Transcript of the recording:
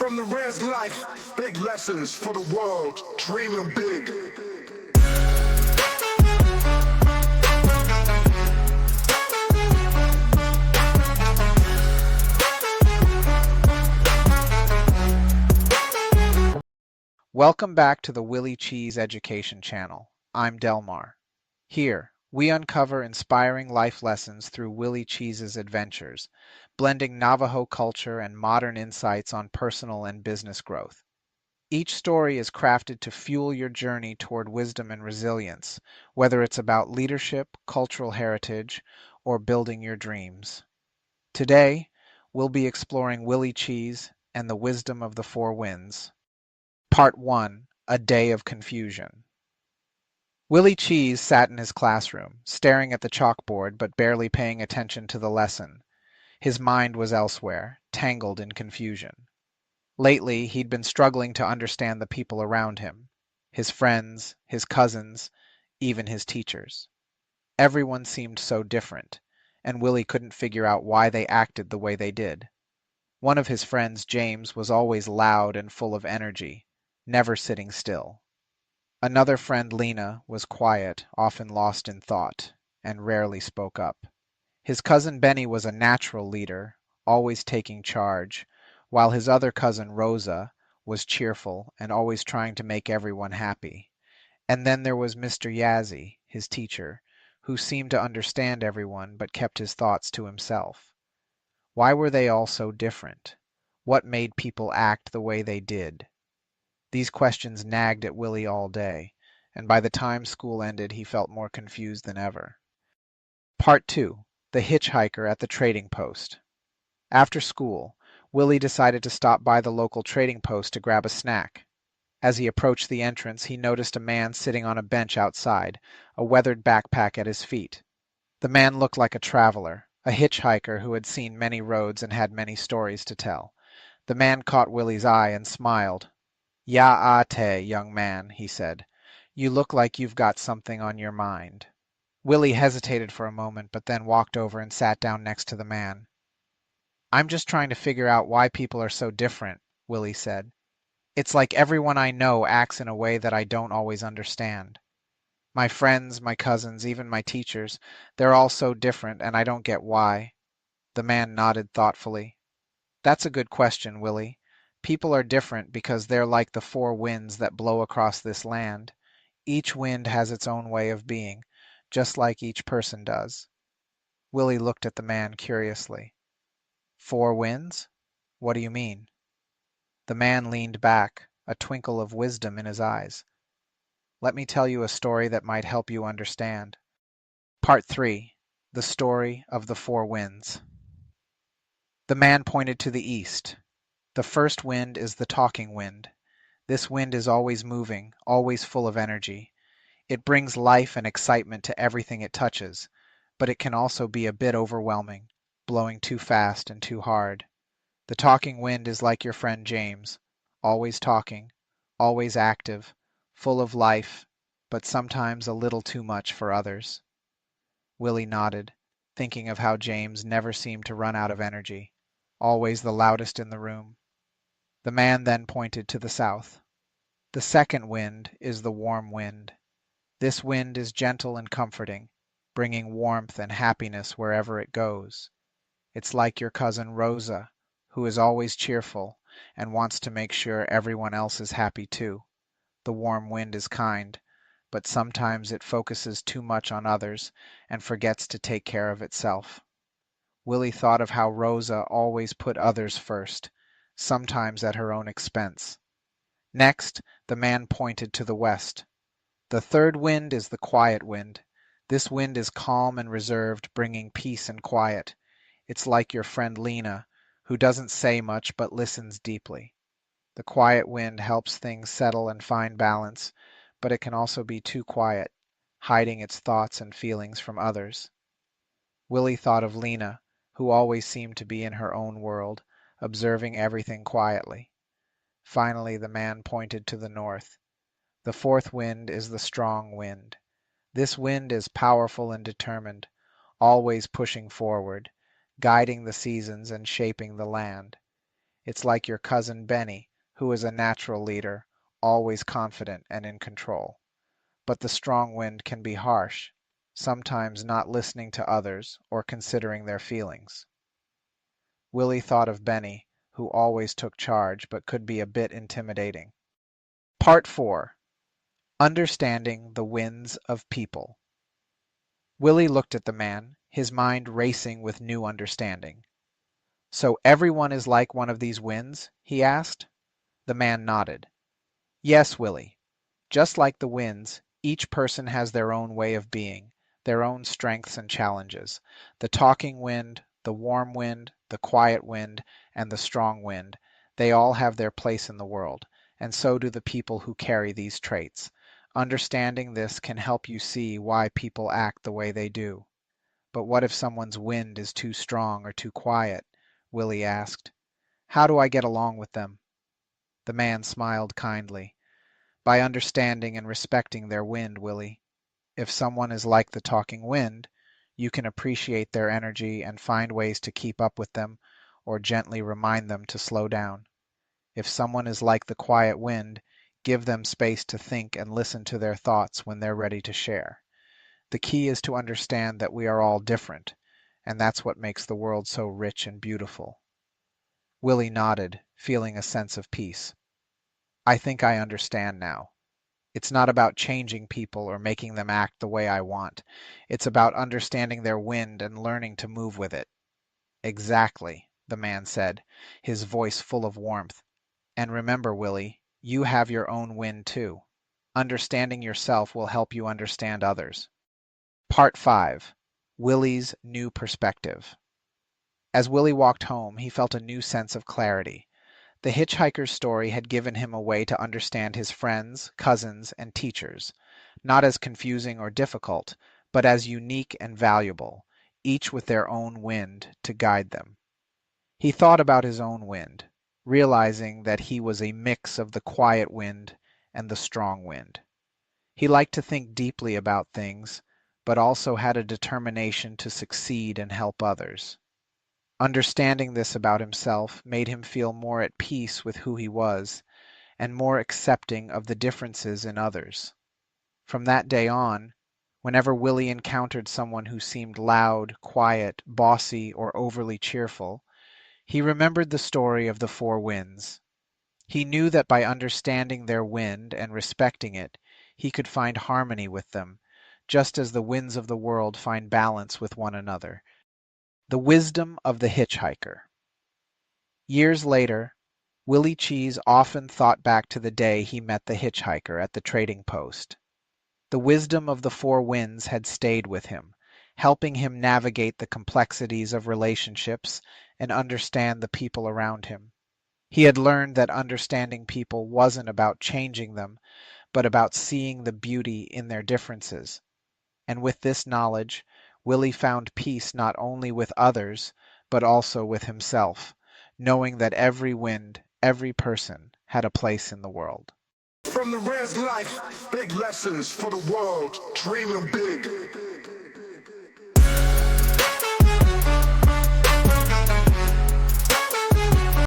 from the res life, big lessons for the world, dreaming big. Welcome back to the Willie Cheez Education Channel. I'm Delmar. Here, we uncover inspiring life lessons through Willie Cheez's adventures, blending Navajo culture and modern insights on personal and business growth. Each story is crafted to fuel your journey toward wisdom and resilience, whether it's about leadership, cultural heritage, or building your dreams. Today, we'll be exploring Willie Cheez and the wisdom of the four winds. Part 1: A Day of Confusion. Willie Cheez sat in his classroom, staring at the chalkboard but barely paying attention to the lesson. His mind was elsewhere, tangled in confusion. Lately, he'd been struggling to understand the people around him, his friends, his cousins, even his teachers. Everyone seemed so different, and Willie couldn't figure out why they acted the way they did. One of his friends, James, was always loud and full of energy, never sitting still. Another friend, Lena, was quiet, often lost in thought, and rarely spoke up. His cousin Benny was a natural leader, always taking charge, while his other cousin, Rosa, was cheerful and always trying to make everyone happy. And then there was Mr. Yazzie, his teacher, who seemed to understand everyone but kept his thoughts to himself. Why were they all so different? What made people act the way they did? These questions nagged at Willie all day, and by the time school ended he felt more confused than ever. Part 2: The Hitchhiker at the Trading Post. After school, Willie decided to stop by the local trading post to grab a snack. As he approached the entrance, he noticed a man sitting on a bench outside, a weathered backpack at his feet. The man looked like a traveler, a hitchhiker who had seen many roads and had many stories to tell. The man caught Willie's eye and smiled. "Ya-ate, young man," he said. "You look like you've got something on your mind." Willie hesitated for a moment, but then walked over and sat down next to the man. "I'm just trying to figure out why people are so different," Willie said. "It's like everyone I know acts in a way that I don't always understand. My friends, my cousins, even my teachers, they're all so different, and I don't get why." The man nodded thoughtfully. "That's a good question, Willie. People are different because they're like the four winds that blow across this land. Each wind has its own way of being, just like each person does." Willie looked at the man curiously. "Four winds? What do you mean?" The man leaned back, a twinkle of wisdom in his eyes. "Let me tell you a story that might help you understand." Part 3: The Story of the Four Winds. The man pointed to the east. "The first wind is the talking wind. This wind is always moving, always full of energy. It brings life and excitement to everything it touches, but it can also be a bit overwhelming, blowing too fast and too hard. The talking wind is like your friend James, always talking, always active, full of life, but sometimes a little too much for others." Willie nodded, thinking of how James never seemed to run out of energy, always the loudest in the room. The man then pointed to the south. "The second wind is the warm wind. This wind is gentle and comforting, bringing warmth and happiness wherever it goes. It's like your cousin Rosa, who is always cheerful and wants to make sure everyone else is happy too. The warm wind is kind, but sometimes it focuses too much on others and forgets to take care of itself." Willie thought of how Rosa always put others first, sometimes at her own expense. Next, the man pointed to the west. "The third wind is the quiet wind. This wind is calm and reserved, bringing peace and quiet. It's like your friend Lena, who doesn't say much but listens deeply. The quiet wind helps things settle and find balance, but it can also be too quiet, hiding its thoughts and feelings from others." Willie thought of Lena, who always seemed to be in her own world, observing everything quietly. Finally, the man pointed to the north. "The fourth wind is the strong wind. This wind is powerful and determined, always pushing forward, guiding the seasons and shaping the land. It's like your cousin Benny, who is a natural leader, always confident and in control. But the strong wind can be harsh, sometimes not listening to others or considering their feelings. Willie thought of Benny, who always took charge but could be a bit intimidating. Part 4. Understanding the Winds of People. Willie looked at the man, his mind racing with new understanding. So everyone is like one of these winds? He asked. The man nodded. Yes, Willie. Just like the winds, each person has their own way of being, their own strengths and challenges. The talking wind, the warm wind, the quiet wind, and the strong wind, they all have their place in the world, and so do the people who carry these traits. Understanding this can help you see why people act the way they do. But what if someone's wind is too strong or too quiet? Willie asked. How do I get along with them? The man smiled kindly. By understanding and respecting their wind, Willie. If someone is like the talking wind, you can appreciate their energy and find ways to keep up with them or gently remind them to slow down. If someone is like the quiet wind, give them space to think and listen to their thoughts when they're ready to share. The key is to understand that we are all different, and that's what makes the world so rich and beautiful. Willie nodded, feeling a sense of peace. I think I understand now. It's not about changing people or making them act the way I want. It's about understanding their wind and learning to move with it. Exactly, the man said, his voice full of warmth. And remember, Willie, you have your own wind too. Understanding yourself will help you understand others. Part 5. Willie's New Perspective. As Willie walked home, he felt a new sense of clarity. The hitchhiker's story had given him a way to understand his friends, cousins, and teachers, not as confusing or difficult, but as unique and valuable, each with their own wind to guide them. He thought about his own wind, realizing that he was a mix of the quiet wind and the strong wind. He liked to think deeply about things, but also had a determination to succeed and help others. Understanding this about himself made him feel more at peace with who he was, and more accepting of the differences in others. From that day on, whenever Willie encountered someone who seemed loud, quiet, bossy, or overly cheerful, he remembered the story of the four winds. He knew that by understanding their wind and respecting it, he could find harmony with them, just as the winds of the world find balance with one another. The wisdom of the hitchhiker. Years later, Willie Cheez often thought back to the day he met the hitchhiker at the trading post. The wisdom of the four winds had stayed with him, helping him navigate the complexities of relationships and understand the people around him. He had learned that understanding people wasn't about changing them, but about seeing the beauty in their differences. And with this knowledge, Willie found peace not only with others, but also with himself, knowing that every wind, every person had a place in the world. From the res life, big lessons for the world, dreaming big.